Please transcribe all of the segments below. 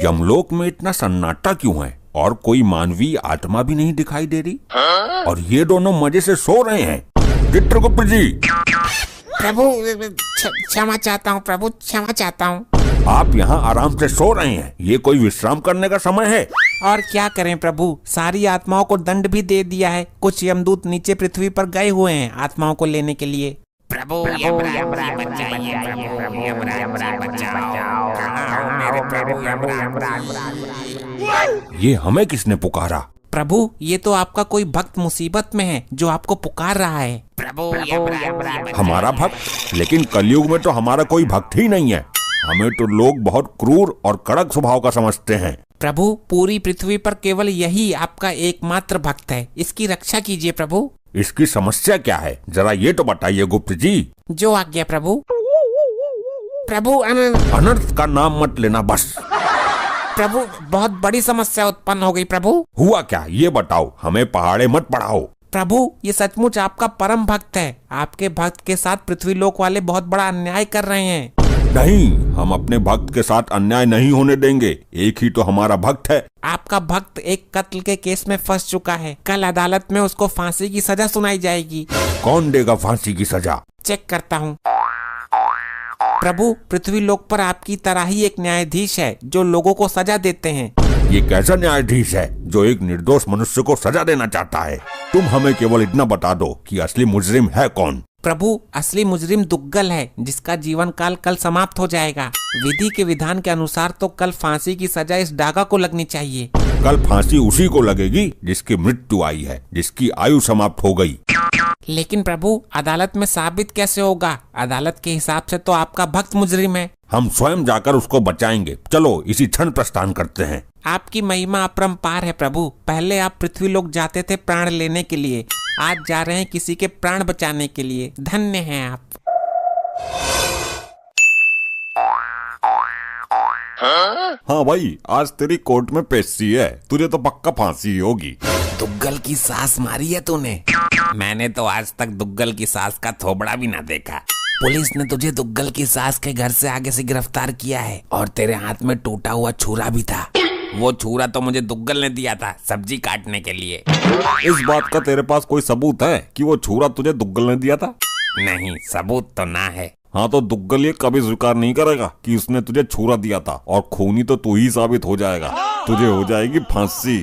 यमलोक में इतना सन्नाटा क्यों है और कोई मानवीय आत्मा भी नहीं दिखाई दे रही? और ये दोनों मजे से सो रहे हैं। चित्रगुप्त जी। प्रभु क्षमा चाहता हूँ प्रभु, क्षमा चाहता हूँ। आप यहाँ आराम से सो रहे हैं, ये कोई विश्राम करने का समय है? और क्या करें प्रभु, सारी आत्माओं को दंड भी दे दिया है। कुछ यमदूत नीचे पृथ्वी पर गए हुए हैं आत्माओं को लेने के लिए। प्रभु ये हमें किसने पुकारा? प्रभु ये तो आपका कोई भक्त मुसीबत में है जो आपको पुकार रहा है। प्रभु हमारा भक्त? लेकिन कलयुग में तो हमारा कोई भक्त ही नहीं है। हमें तो लोग बहुत क्रूर और कड़क स्वभाव का समझते हैं। प्रभु पूरी पृथ्वी पर केवल यही आपका एकमात्र भक्त है, इसकी रक्षा कीजिए प्रभु। इसकी समस्या क्या है, जरा ये तो बताइए गुप्त जी। जो आज्ञा प्रभु। प्रभु अनर्थ का नाम मत लेना बस। प्रभु बहुत बड़ी समस्या उत्पन्न हो गई प्रभु। हुआ क्या ये बताओ, हमें पहाड़े मत पढ़ाओ। प्रभु ये सचमुच आपका परम भक्त है। आपके भक्त के साथ पृथ्वी लोक वाले बहुत बड़ा अन्याय कर रहे हैं। नहीं, हम अपने भक्त के साथ अन्याय नहीं होने देंगे। एक ही तो हमारा भक्त है। आपका भक्त एक कत्ल के केस में फंस चुका है। कल अदालत में उसको फांसी की सजा सुनाई जाएगी। कौन देगा फांसी की सजा? चेक करता हूँ। प्रभु पृथ्वी लोक पर आपकी तरह ही एक न्यायाधीश है जो लोगों को सजा देते हैं। ये कैसा न्यायाधीश है जो एक निर्दोष मनुष्य को सजा देना चाहता है? तुम हमें केवल इतना बता दो कि असली मुजरिम है कौन? प्रभु असली मुजरिम दुग्गल है जिसका जीवन काल कल समाप्त हो जाएगा। विधि के विधान के अनुसार तो कल फांसी की सजा इस डागा को लगनी चाहिए। कल फांसी उसी को लगेगी जिसकी मृत्यु आई है, जिसकी आयु समाप्त हो गई। लेकिन प्रभु अदालत में साबित कैसे होगा? अदालत के हिसाब से तो आपका भक्त मुजरिम है। हम स्वयं जाकर उसको बचाएंगे। चलो इसी क्षण प्रस्थान करते हैं। आपकी महिमा अपरंपार है प्रभु। पहले आप पृथ्वी लोक जाते थे प्राण लेने के लिए, आज जा रहे हैं किसी के प्राण बचाने के लिए। धन्य हैं आप। हाँ भाई, आज तेरी कोर्ट में पेशी है, तुझे तो पक्का फांसी होगी। दुग्गल की सास मारी है तूने? मैंने तो आज तक दुग्गल की सास का थोबड़ा भी ना देखा। पुलिस ने तुझे दुग्गल की सास के घर से आगे से गिरफ्तार किया है और तेरे हाथ में टूटा हुआ छुरा भी था। वो छुरा तो मुझे दुग्गल ने दिया था सब्जी काटने के लिए। इस बात का तेरे पास कोई सबूत है कि वो छुरा तुझे दुग्गल ने दिया था? नहीं, सबूत तो ना है। हाँ तो दुग्गल ये कभी स्वीकार नहीं करेगा कि उसने तुझे छुरा दिया था, और खूनी तो तू ही साबित हो जाएगा। तुझे हो जाएगी फांसी।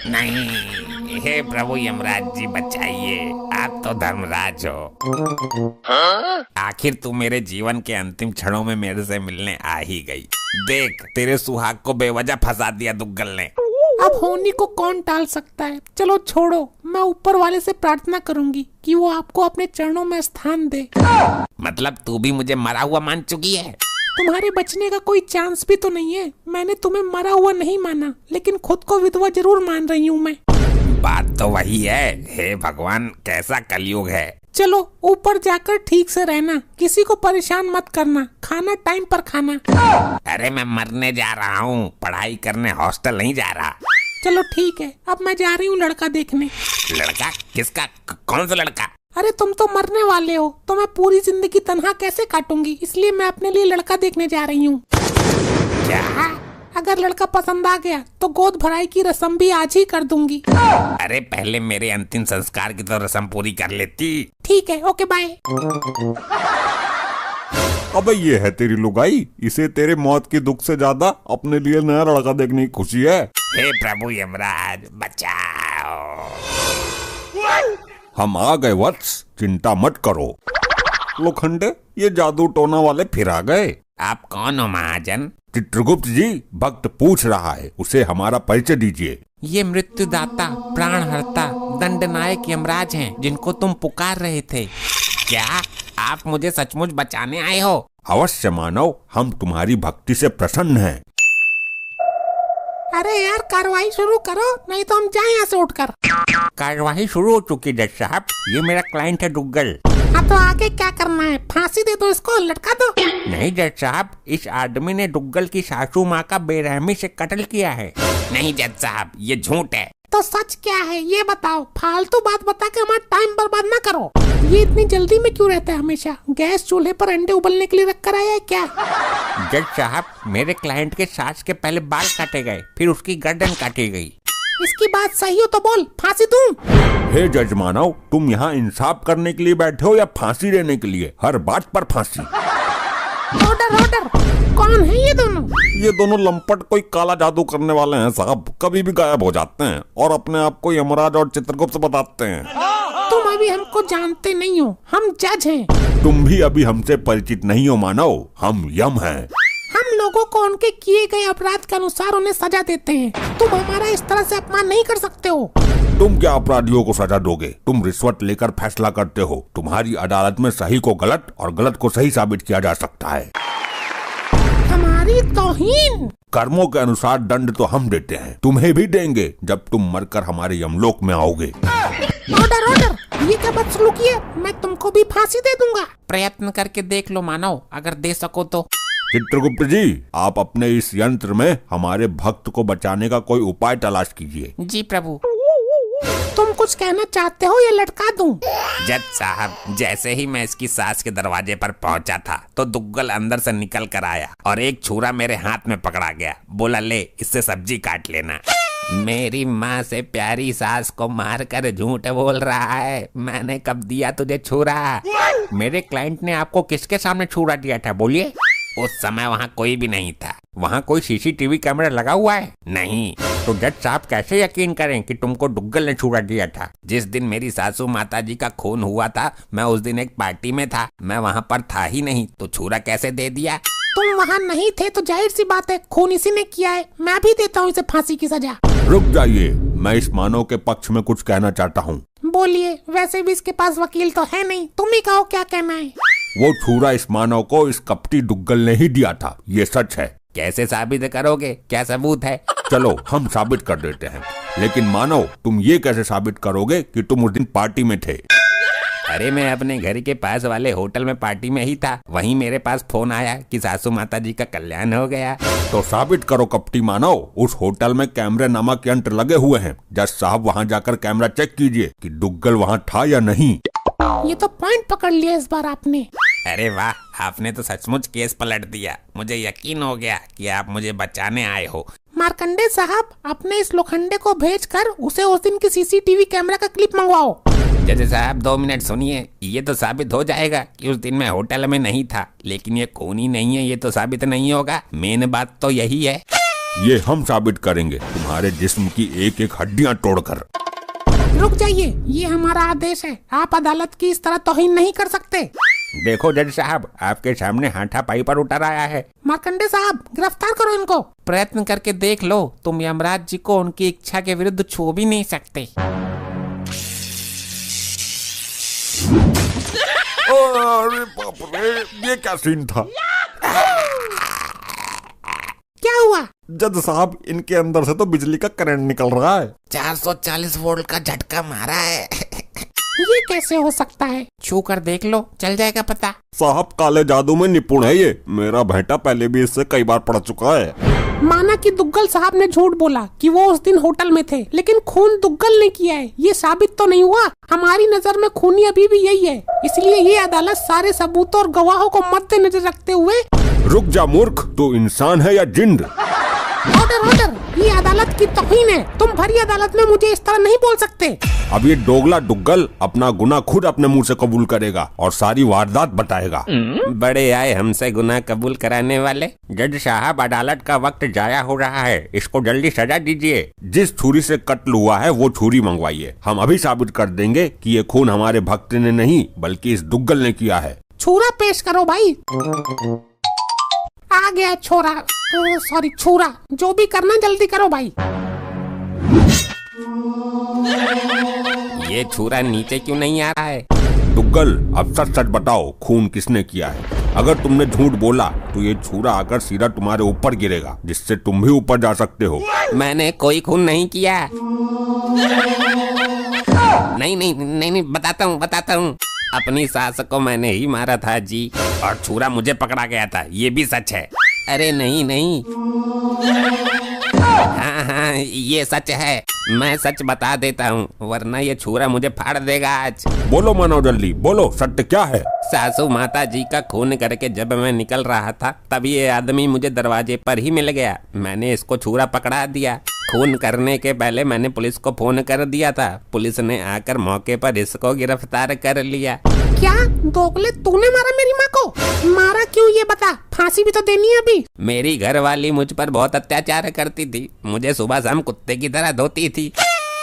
नहीं, हे प्रभु यमराज जी बचाइए, आप तो धर्मराज हो। आखिर तू मेरे जीवन के अंतिम क्षणों में मेरे से मिलने आ ही गई। देख, तेरे सुहाग को बेवजह फंसा दिया दुग्गल ने। अब होनी को कौन टाल सकता है? चलो छोड़ो, मैं ऊपर वाले से प्रार्थना करूंगी कि वो आपको अपने चरणों में स्थान दे। मतलब तू भी मुझे मरा हुआ मान चुकी है? तुम्हारे बचने का कोई चांस भी तो नहीं है। मैंने तुम्हें मरा हुआ नहीं माना, लेकिन खुद को विधवा जरूर मान रही हूँ मैं। बात तो वही है। हे भगवान, कैसा कलयुग है। चलो ऊपर जाकर ठीक से रहना, किसी को परेशान मत करना, खाना टाइम पर खाना। अरे मैं मरने जा रहा हूँ, पढ़ाई करने हॉस्टल नहीं जा रहा। चलो ठीक है, अब मैं जा रही हूँ लड़का देखने। लड़का? किसका? कौन सा लड़का? अरे तुम तो मरने वाले हो, तो मैं पूरी जिंदगी तन्हा कैसे काटूंगी, इसलिए मैं अपने लिए लड़का देखने जा रही हूँ। क्या? अगर लड़का पसंद आ गया तो गोद भराई की रस्म भी आज ही कर दूंगी। अरे पहले मेरे अंतिम संस्कार की तो रस्म पूरी कर लेती। ठीक है, ओके बाय। अबे ये है तेरी लुगाई, इसे तेरे मौत की दुख से ज्यादा अपने लिए नया लड़का देखने की खुशी है। हे प्रभु यमराज बचाओ। हम आ गए वत्स, चिंता मत करो। लोखंडे, ये जादू टोना वाले फिर आ गए। आप कौन हो महाजन? चित्रगुप्त जी, भक्त पूछ रहा है, उसे हमारा परिचय दीजिए। ये मृत्युदाता, प्राणहर्ता, दंडनायक यमराज हैं जिनको तुम पुकार रहे थे। क्या आप मुझे सचमुच बचाने आए हो? अवश्य मानव, हम तुम्हारी भक्ति से प्रसन्न हैं। अरे यार कार्रवाई शुरू करो, नहीं तो हम जाएं यहाँ से उठकर। कार्यवाही शुरू हो चुकी जज साहब, ये मेरा क्लाइंट है दुग्गल। हाँ तो आगे क्या करना है? फांसी दे दो इसको, लटका दो। नहीं जज साहब, इस आदमी ने दुग्गल की सासू माँ का बेरहमी से कत्ल किया है। नहीं जज साहब, ये झूठ है। तो सच क्या है ये बताओ, फालतू बात बता के हमारा टाइम बर्बाद ना करो। ये इतनी जल्दी में क्यों रहता है हमेशा? गैस चूल्हे पर अंडे उबलने के लिए रख कर आया है क्या? जज साहब, मेरे क्लाइंट के सास के पहले बाल काटे गए, फिर उसकी गर्दन काटी गई। इसकी बात सही हो तो बोल, फांसी दूं? हे जज मानव, तुम यहाँ इंसाफ करने के लिए बैठे हो या फांसी देने के लिए? हर बात पर फांसी। ऑर्डर ऑर्डर, कौन है ये दोनों? ये दोनों लंपट कोई काला जादू करने वाले हैं साहब, कभी भी गायब हो जाते हैं और अपने आप को यमराज और चित्रगुप्त बताते हैं। तुम अभी हमको जानते नहीं हो, हम जज हैं। तुम भी अभी हमसे परिचित नहीं हो मानव, हम यम हैं। हम लोगों को उनके किए गए अपराध के अनुसार उन्हें सजा देते हैं। तुम हमारा इस तरह से अपमान नहीं कर सकते हो। तुम क्या अपराधियों को सजा दोगे? तुम रिश्वत लेकर फैसला करते हो। तुम्हारी अदालत में सही को गलत और गलत को सही साबित किया जा सकता है। हमारी तौहीन। कर्मों के अनुसार दंड तो हम देते हैं, तुम्हें भी देंगे जब तुम मरकर हमारे यमलोक में आओगे। ऑर्डर ऑर्डर, ये क्या बदसलूकी है? मैं तुमको भी फांसी दे दूंगा। प्रयत्न करके देख लो मानव, अगर दे सको तो। चित्रगुप्त जी, आप अपने इस यंत्र में हमारे भक्त को बचाने का कोई उपाय तलाश कीजिए। जी प्रभु। तुम कुछ कहना चाहते हो या लटका दूं? जज साहब, जैसे ही मैं इसकी सास के दरवाजे पर पहुंचा था तो दुग्गल अंदर से निकल कर आया और एक छुरा मेरे हाथ में पकड़ा गया। बोला, ले इससे सब्जी काट लेना। मेरी माँ से प्यारी सास को मारकर झूठ बोल रहा है। मैंने कब दिया तुझे छुरा? मेरे क्लाइंट ने आपको किसके सामने छुरा दिया था, बोलिए? उस समय वहाँ कोई भी नहीं था। वहाँ कोई सीसीटीवी कैमरा लगा हुआ है? नहीं। तो जज साहब कैसे यकीन करें कि तुमको दुग्गल ने छुरा दिया था? जिस दिन मेरी सासू माताजी का खून हुआ था, मैं उस दिन एक पार्टी में था, मैं वहाँ पर था ही नहीं, तो छुरा कैसे दे दिया? तुम वहाँ नहीं थे तो जाहिर सी बात है खून इसी ने किया है। मैं भी देता हूँ इसे फांसी की सजा। रुक जाइए, मैं इस मानव के पक्ष में कुछ कहना चाहता हूँ। बोलिए, वैसे भी इसके पास वकील तो है नहीं, तुम ही कहो क्या कहना है। वो छुरा इस मानव को इस कपटी दुग्गल ने ही दिया था, ये सच है। कैसे साबित करोगे? क्या सबूत है? चलो हम साबित कर देते हैं, लेकिन मानव तुम ये कैसे साबित करोगे कि तुम उस दिन पार्टी में थे? अरे मैं अपने घर के पास वाले होटल में पार्टी में ही था। वहीं मेरे पास फोन आया कि सासू माता जी का कल्याण हो गया। तो साबित करो कपटी मानव, उस होटल में कैमरे नामक यंत्र लगे हुए हैं। जज साहब वहाँ जाकर कैमरा चेक कीजिए कि दुग्गल वहाँ था या नहीं। ये तो पॉइंट पकड़ लिया इस बार आपने। अरे वाह, आपने तो सचमुच केस पलट दिया। मुझे यकीन हो गया कि आप मुझे बचाने आए हो। मार्कंडे साहब, अपने इस लोखंडे को भेजकर उसे उस दिन की सीसीटीवी कैमरा का क्लिप मंगवाओ। जज साहब 2 मिनट सुनिए, ये तो साबित हो जाएगा कि उस दिन मैं होटल में नहीं था, लेकिन ये खून ही नहीं है, ये तो साबित नहीं होगा। मेन बात तो यही है। ये हम साबित करेंगे, तुम्हारे जिस्म की एक एक हड्डियां तोड़कर। रुक जाइए, ये हमारा आदेश है। आप अदालत की इस तरह तौहीन नहीं कर सकते। देखो जज साहब, आपके सामने हाथापाई पर उतर आया है। मार्कंडे साहब, गिरफ्तार करो इनको। प्रयत्न करके देख लो, तुम यमराज जी को उनकी इच्छा के विरुद्ध छू भी नहीं सकते। अरे बाप रे, ये क्या सीन था? क्या हुआ? जज साहब, इनके अंदर से तो बिजली का करंट निकल रहा है। 440 वोल्ट का झटका मारा है। ये कैसे हो सकता है? छू कर देख लो, चल जाएगा पता। साहब काले जादू में निपुण है ये। मेरा बेटा पहले भी इससे कई बार पड़ चुका है। माना कि दुग्गल साहब ने झूठ बोला कि वो उस दिन होटल में थे, लेकिन खून दुग्गल ने किया है, ये साबित तो नहीं हुआ। हमारी नजर में खूनी अभी भी यही है, इसलिए ये अदालत सारे सबूतों और गवाहों को मद्देनजर रखते हुए। रुक जा मूर्ख, तू इंसान है या जिंद? ऑर्डर ऑर्डर, ये अदालत की तौहीन है। तुम भरी अदालत में मुझे इस तरह नहीं बोल सकते। अब ये दोगला दुग्गल अपना गुनाह खुद अपने मुंह से कबूल करेगा और सारी वारदात बताएगा। बड़े आए हमसे गुनाह कबूल कराने वाले। जज साहब, अदालत का वक्त जाया हो रहा है, इसको जल्दी सजा दीजिए। जिस छुरी से कत्ल हुआ है वो छुरी मंगवाइए। हम अभी साबित कर देंगे कि ये खून हमारे भक्त ने नहीं बल्कि इस दुग्गल ने किया है। छुरा पेश करो भाई। आ गया छोरा, सॉरी छुरा। जो भी करना जल्दी करो भाई। ये छुरा नीचे क्यों नहीं आ रहा है? दुग्गल, अब सच सच बताओ, खून किसने किया है? अगर तुमने झूठ बोला तो ये छुरा आकर सीधा तुम्हारे ऊपर गिरेगा, जिससे तुम भी ऊपर जा सकते हो। मैंने कोई खून नहीं किया। नहीं, बताता हूँ। अपनी सास को मैंने ही मारा था जी, और छुरा मुझे पकड़ा गया था, ये भी सच है। अरे नहीं, हाँ, ये सच है, मैं सच बता देता हूँ, वरना ये छुरा मुझे फाड़ देगा आज। बोलो मानव, जल्दी बोलो, सत्य क्या है? सासू माता जी का खून करके जब मैं निकल रहा था तब ये आदमी मुझे दरवाजे पर ही मिल गया। मैंने इसको छुरा पकड़ा दिया। खून करने के पहले मैंने पुलिस को फोन कर दिया था। पुलिस ने आकर मौके पर इसको गिरफ्तार कर लिया। क्या दोगले, तूने मारा मेरी माँ को? मारा क्यों ये बता, फांसी भी तो देनी है अभी। मेरी घरवाली मुझ पर बहुत अत्याचार करती थी, मुझे सुबह शाम कुत्ते की तरह धोती थी।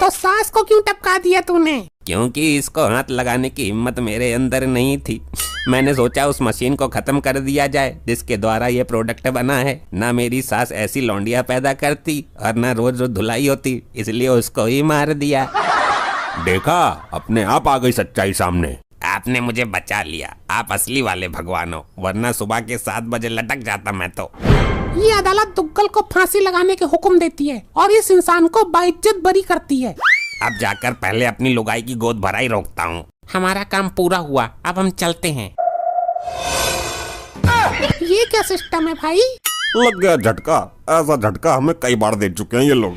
तो सास को क्यों टपका दिया तूने? क्योंकि इसको हाथ लगाने की हिम्मत मेरे अंदर नहीं थी। मैंने सोचा उस मशीन को खत्म कर दिया जाए जिसके द्वारा ये प्रोडक्ट बना है। ना मेरी सास ऐसी लौंडिया पैदा करती और ना रोज रोज धुलाई होती, इसलिए उसको ही मार दिया। देखा, अपने आप आ गई सच्चाई सामने। आपने मुझे बचा लिया, आप असली वाले भगवान हो, वरना सुबह के 7 बजे लटक जाता मैं तो। ये अदालत दुग्गल को फांसी लगाने के हुक्म देती है और इस इंसान को बाइज्जत बरी करती है। अब जाकर पहले अपनी लुगाई की गोद भराई रोकता हूँ। हमारा काम पूरा हुआ, अब हम चलते हैं। ये क्या सिस्टम है भाई? लग गया झटका। ऐसा झटका हमें कई बार दे चुके हैं ये लोग।